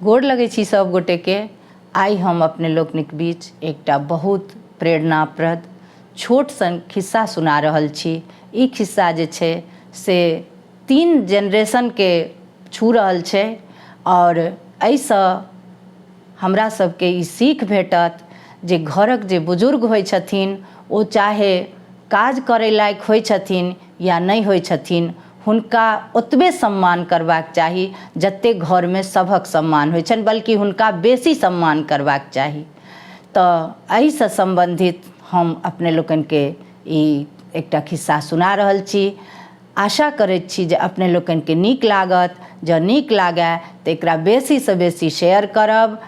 गोड़ लगै छी सब गोटे के। आई हम अपने लोकनिक बीच एकटा बहुत प्रेरणाप्रद छोट सन खिस्सा सुना रहल छी। ई खिस्सा जे छै से 3 जनरेशन के छू रहल छै और एहिसँ हमरा सबके ई सीख भेटत जे घरक जे बुजुर्ग होइ छथिन ओ चाहे काज करै लायक होइ छथिन या नहि होइ छथिन, हुनका ओतबे सम्मान करबाक चाही जतेक घरमे सभक सम्मान होइ छनि, बल्कि हुनका बेसी सम्मान करबाक चाही। तऽ एहिसँ सम्बन्धित हम अपने लोकनिके ई एकटा खिस्सा सुना रहल छी। आशा करैत छी जे अपने लोकनिके नीक लागत। जँ नीक लागय तऽ एकरा बेसीसँ बेसी शेयर करब,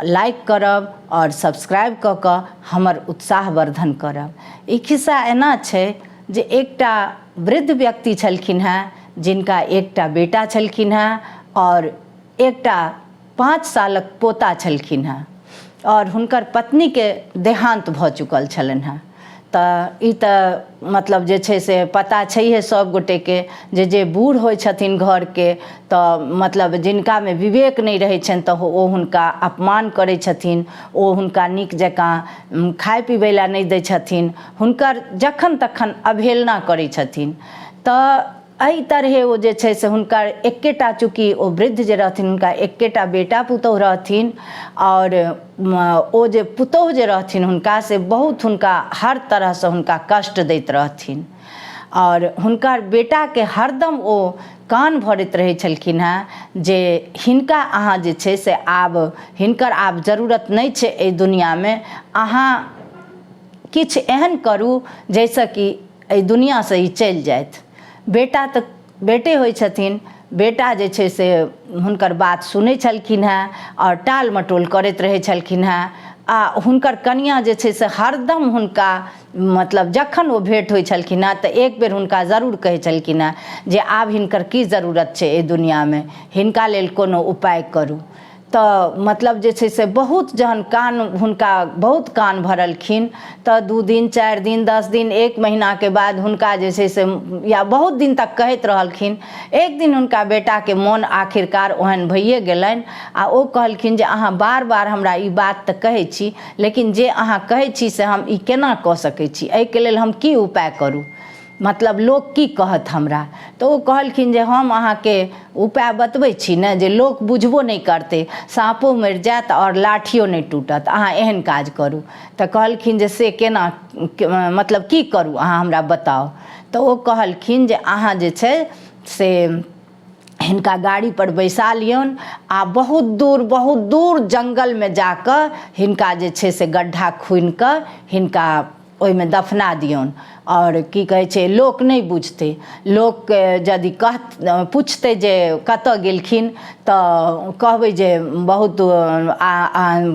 लाइक करब और सब्सक्राइब कऽ कऽ हमर उत्साहवर्धन करब। ई खिस्सा एना छै जे एकटा वृद्ध व्यक्ति छलखिन हेँ जिनका एकटा बेटा छलखिन हेँ और एकटा 5 सालक पोता छलखिन हेँ और हुनकर पत्नीके देहान्त भऽ चुकल छलनि हेँ। तऽ ई तऽ मतलब जे छै से पता छैहे सब गोटेके जे बूढ़ होइ छथिन घरके तऽ मतलब जिनकामे विवेक नहि रहै छनि तऽ ओ हुनका अपमान करै छथिन, ओ हुनका नीक जकाँ खाय पीबै लए नहि दै छथिन, हुनकर जखन तखन अवहेलना करै छथिन। तऽ एहि तरहे ओ जे छै से हुनकर एकेटा, चूँकि ओ वृद्ध जे रहथिन हुनका एकेटा बेटा पुतौह रहथिन और ओ जे पुतौह जे रहथिन हुनका से बहुत हुनका हर तरहसँ हुनका कष्ट दैत रहथिन और हुनकर बेटाके हरदम ओ कान भरैत रहै छलखिन हेँ जे हिनका अहाँ जे छै से आब हिनकर आब जरूरत नहि छै एहि दुनियामे, अहाँ किछु एहन करू जाहिसँ कि एहि दुनियासँ ई चलि जाथि। बेटा तऽ बेटे होइ छथिन, बेटा जे छै से हुनकर बात सुनै छलखिन हेँ और टाल मटोल करैत रहै छलखिन हेँ आ हुनकर कनिआँ जे छै से हरदम हुनका मतलब जखन ओ भेँट होइ छलखिन हेँ तऽ एक बेर हुनका जरूर कहै छलखिन हेँ जे आब हिनकर की जरूरत छै एहि दुनियामे, हिनका लेल कोनो उपाय करू। तऽ मतलब जे छै से बहुत जहन कान हुनका बहुत कान भरलखिन तऽ 2 दिन 4 दिन 10 दिन 1 महीनाके बाद हुनका जे छै से या बहुत दिन तक कहैत रहलखिन। एक दिन हुनका बेटाके मोन आखिरकार ओहन भइए गेलनि आ ओ कहलखिन जे अहाँ बार बार हमरा ई बात तऽ कहै छी, लेकिन जे अहाँ कहै छी से हम ई केना कऽ सकै छी, एहिके लेल हम की उपाय करू, मतलब लोक की कहत हमरा। तऽ ओ कहलखिन जे हम अहाँके उपाय बतबै छी ने जे लोक बुझबो नहि करतै, साँपो मरि जायत और लाठियो नहि टूटत, अहाँ एहन काज करू। तऽ कहलखिन जे से केना, मतलब की करू अहाँ हमरा बताउ। तऽ ओ कहलखिन जे अहाँ जे छै से हिनका गाड़ी पर बैसा लियौन आ बहुत दूर जंगलमे जाकऽ हिनका जे छै से गड्ढा खुनि कऽ हिनका ओहिमे दफना दियौन। और की कहै छै लोक नहि बुझतै, लोक यदि पूछतै जे कतऽ गेलखिन तऽ कहबै जे बहुत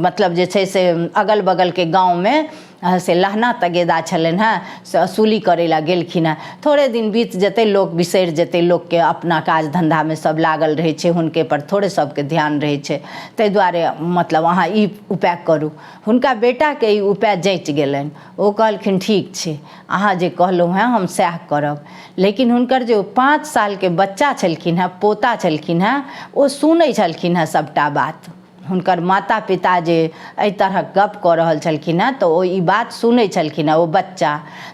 मतलब जे छै से अगल बगलके गाँवमे से लहना तगेदा छलनि हेँ से असूली करै लए गेलखिन हेँ। थोड़े दिन बीत जेतै, लोक बिसरि जेतै, लोकके अपना काज धन्धामे सब लागल रहै छै, हुनके पर थोड़े सबके ध्यान रहै छै, ताहि दुआरे मतलब अहाँ ई उपाय करू। हुनका बेटाके ई उपाय जँचि गेलनि। ओ कहलखिन ठीक छै, अहाँ जे कहलहुँ हेँ हम सएह करब। लेकिन हुनकर जे 5 सालके बच्चा छलखिन हेँ, पोता छलखिन हेँ, ओ सुनै छलखिन हेँ सबटा बात। हुनकर माता पिता जे एहि तरहक गप कऽ रहल छलखिन हेँ तऽ ओ ई बात सुनै छलखिन हेँ, ओ बच्चा।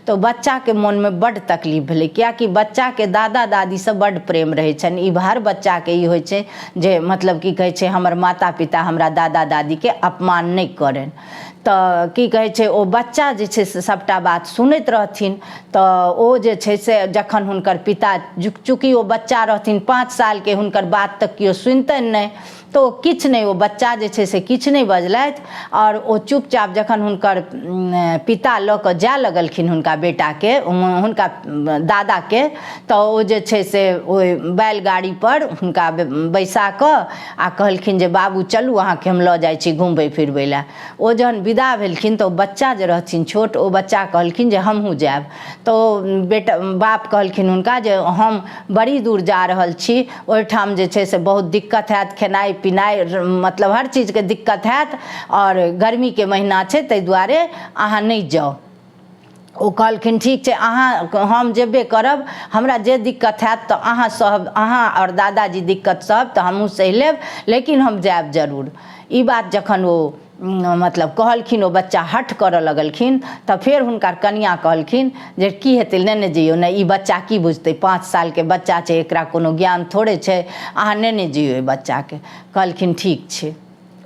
तऽ बच्चाके मोनमे बड्ड तकलीफ भेलै, किएकि बच्चाके दादा दादीसँ बड्ड प्रेम रहै छनि। ई हर बच्चाके ई होइ छै जे मतलब की कहै छै हमर माता पिता हमरा दादा दादीके अपमान नहि करनि। तऽ की कहै छै ओ बच्चा जे छै से सबटा बात सुनैत रहथिन। तऽ ओ जे छै से जखन हुनकर पिता, चूँकि ओ बच्चा रहथिन 5 सालके, हुनकर बात तऽ केओ सुनितनि नहि, तऽ ओ किछु नहि, ओ बच्चा जे छै से किछु नहि बजलथि और ओ चुपचाप जखन हुनकर पिता लऽ कऽ जाय लगलखिन हुनका बेटाके, हुनका दादाके, तऽ ओ जे छै से ओहि बैलगाड़ीपर हुनका बैसा कऽ आ कहलखिन जे बाबू चलू अहाँके हम लऽ जाइ छी घुमबै फिरबै लए। ओ जहन विदा भेलखिन तऽ ओ बच्चा जे रहथिन छोट, ओ बच्चा कहलखिन जे हमहूँ जायब। तऽ ओ बाप कहलखिन हुनका जे हम बड़ी दूर जा रहल छी, ओहिठाम जे छै से बहुत दिक्कत हैत, खेनाइ पिनाइ मतलब हर चीजके दिक्कत हैत और गर्मीके महीना छै, ताहि दुआरे अहाँ नहि जाउ। ओ कहलखिन ठीक छै, अहाँ हम जेबे करब, हमरा जे दिक्कत हैत तऽ अहाँ सहब, अहाँ और दादाजी दिक्कत सहब तऽ हमहूँ सहि लेब, लेकिन हम जायब जरूर। ई बात जखन ओ मतलब कहलखिन, ओ बच्चा हठ करऽ लगलखिन, तऽ फेर हुनकर कनियाँ कहलखिन जे की हेतै, लेने जइयौ ने, ई बच्चा की बुझतै, 5 सालके बच्चा छै, एकरा कोनो ज्ञान थोड़े छै, अहाँ नेने जइयौ एहि बच्चाके। कहलखिन ठीक छै।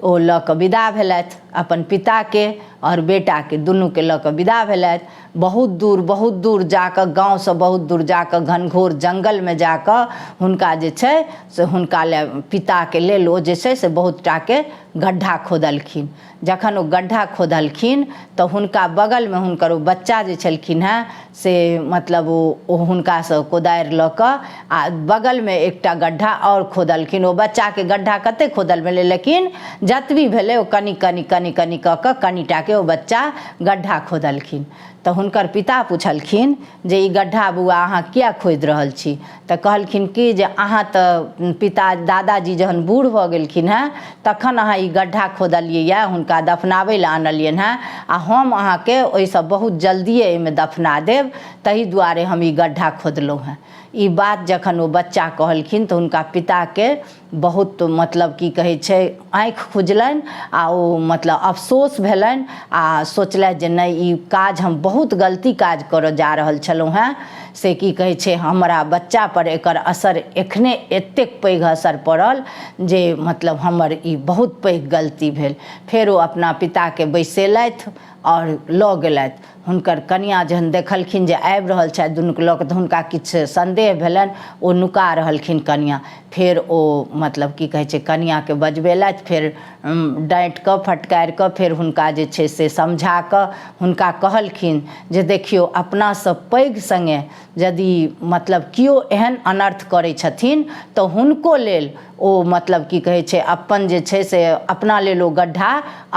ओ लऽ कऽ विदा भेलथि, अपन पिताके और बेटाके दुनूके लऽ कऽ विदा भेलथि। बहुत दूर जाकऽ, गाँवसँ बहुत दूर जाकऽ, घनघोर जङ्गलमे जाकऽ हुनका जे छै से हुनका ले पिताके लेल ओ जे छै से बहुत टाके गड्ढा खोदलखिन। जखन ओ गड्ढा खोदलखिन तऽ हुनका बगलमे हुनकर ओ बच्चा जे छलखिन हेँ से मतलब ओ हुनकासँ कोदारि लऽ कऽ आ बगलमे एकटा गड्ढा और खोदलखिन। ओ बच्चाके गड्ढा कतेक खोदल भेलै, लेकिन जतबी भेलै ओ कनि कऽ कऽ कनिटाके ओ बच्चा गड्ढा खोदलखिन। तऽ हुनकर पिता पुछलखिन जे ई गड्ढा बौआ अहाँ किया खोदि रहल छी? तऽ कहलखिन कि जे अहाँ तऽ पिता दादाजी जहन बूढ़ भऽ गेलखिन हेँ तखन अहाँ ई गड्ढा खोदलियै यऽ, हुनका दफनाबै लए आनलियनि हेँ, आ हम अहाँके ओहिसँ बहुत जल्दिए एहिमे दफना देब, ताहि दुआरे हम ई गड्ढा खोदलहुँ हेँ। ई बात जखन ओ बच्चा कहलखिन तऽ हुनका पिताके बहुत मतलब की कहै छै आँखि खुजलनि, आ ओ मतलब अफसोस भेलनि, आ सोचलथि जे नहि, ई काज हम बहुत गलती काज करऽ जा रहल छलहुँ हेँ, से की कहै छै हमरा बच्चापर एकर असर एखने एतेक पैघ असर पड़ल जे मतलब हमर ई बहुत पैघ गलती भेल। फेर ओ अपना पिताके बैसेलथि और लऽ गेलथि। हुनकर कनियाँ जहन देखलखिन जे आबि रहल छथि दुनूके लऽ कऽ तऽ हुनका किछु संदेह भेलनि, ओ नुका रहलखिन कनियाँ। फेर ओ मतलब की कहै छै कनियाँके बजबेलथि, फेर डाँटि कऽ फटकारि कऽ फेर हुनका जे छै से समझा कऽ हुनका कहलखिन जे देखियौ, अपनासँ पैघ सङ्गे यदि मतलब केओ एहन अनर्थ करै छथिन तऽ हुनको लेल ओ मतलब की कहै छै अपन जे छै से अपना लेल ओ गड्ढा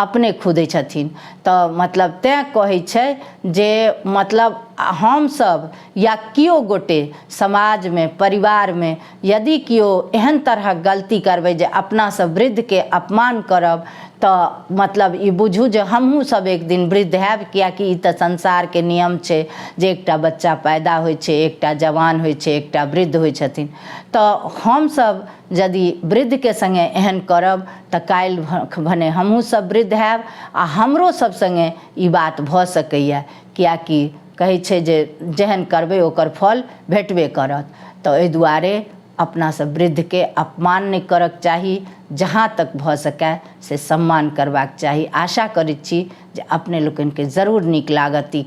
अपने खुदै छथिन। तऽ मतलब तेँ कहै छै जे मतलब हमसब या केओ गोटे समाजमे परिवारमे यदि केओ एहन तरहक गलती करबै जे अपनासँ वृद्धके अपमान करब, तऽ मतलब ई बुझू जे हमहूँ सब एक दिन वृद्ध हैब, किएकि ई तऽ संसारके नियम छै जे एकटा बच्चा पैदा होइ छै, एकटा जवान होइ छै, एकटा वृद्ध होइ छथिन। तऽ हमसब यदि वृद्धके सङ्गे एहन करब तऽ काल्हि भने हमहूँ सब वृद्ध हैब, आ हमरो सब सङ्गे ई बात भऽ सकैए, किएकि कहै छै जे जेहन करबै ओकर फल भेटबे करत। तऽ एहि दुआरे अपनासँ वृद्धके अपमान नहि करऽके चाही, जहाँ तक भऽ सकय से सम्मान करबाक चाही। आशा करैत छी जे अपने लोकनिके जरूर नीक लागत ई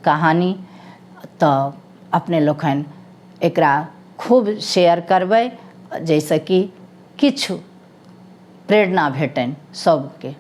कहानी, तऽ अपने लोकनि एकरा खूब शेयर करबै, जाहिसँ कि किछु प्रेरणा भेटनि सबके।